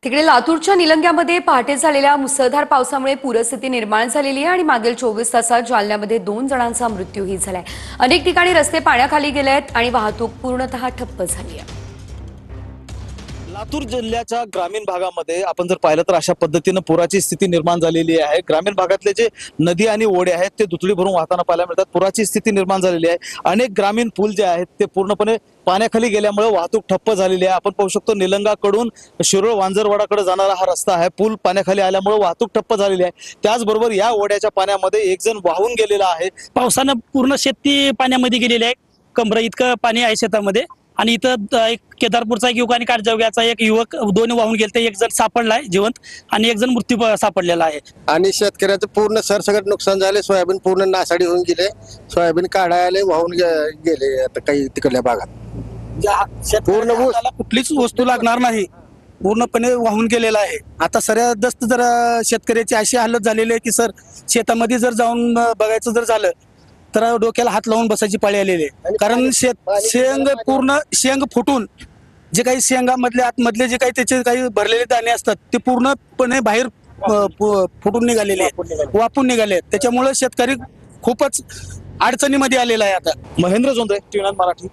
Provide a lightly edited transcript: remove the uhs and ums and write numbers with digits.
तिकडे लातूरच्या निलंग्यामध्ये पहाटे झालेल्या मुसळधार पावसामुळे पूरस्थिती निर्माण झालेली आहे आणि मागील 24 तासात जालन्यामध्ये 2 जणांचा मृत्यूही झालाय। अनेक ठिकाणी रस्ते पाण्याखाली गेले आहेत आणि वाहतूक पूर्णतः ठप्प झाली आहे। लातूर जिल्ह्याच्या ग्रामीण भागामध्ये आपण जर पाहिलं तर अशा पद्धतीने पुराची स्थिती निर्माण झालेली आहे। ग्रामीण भागातले जे नदी आणि ओढे आहेत ते दुथडी भरून वाहताना पाहायला मिळतात। पुराची स्थिती निर्माण झालेली आहे। अनेक ग्रामीण पूल जे आहेत ते पूर्णपणे पाण्याखाली गेल्यामुळे वाहतूक ठप्प झालेली आहे। आपण पाहू शकतो निलंगाकडून शिरोळ वांजरवाडाकडे जाणारा हा रस्ता आहे, पूल पाण्याखाली आल्यामुळे वाहतूक ठप्प झालेली आहे। त्याचबरोबर या ओढ्याच्या पाण्यामध्ये एक जण वाहून गेलेला आहे। पावसानं पूर्ण शेती पाण्यामध्ये गेलेली आहे। कमरा इतकं पाणी आहे शेतामध्ये आणि इथं एक केदारपूरचा एक युवक आणि काटजवग्याचा एक युवक दोन वाहून गेले। एक जण सापडलाय जिवंत आणि एक जण मृत्यू सापडलेला आहे। आणि शेतकऱ्याचं पूर्ण सरसकट नुकसान झाले। सोयाबीन पूर्ण नासाडी होऊन गेले। सोयाबीन काढायला वाहून गेले आता काही तिकडल्या भागात पूर्ण कुठलीच वस्तू लागणार नाही, पूर्णपणे वाहून गेलेला आहे। आता सर्वात जर शेतकऱ्याची अशी हालत झालेली आहे की सर शेतामध्ये जर जाऊन बघायचं जर झालं तर डोक्याला हात लावून बसायची पाळी आलेली आहे। कारण शेंग पूर्ण शेंग फुटून जे काही शेंगामधले आतमधले जे काही त्याचे काही भरलेले दाणे असतात ते पूर्णपणे बाहेर फुटून निघालेले आहेत, वापून निघाले आहेत। त्याच्यामुळे शेतकरी खूपच अडचणीमध्ये आलेला आहे। आता महेंद्र जोंधळे, टीव्ही मराठी।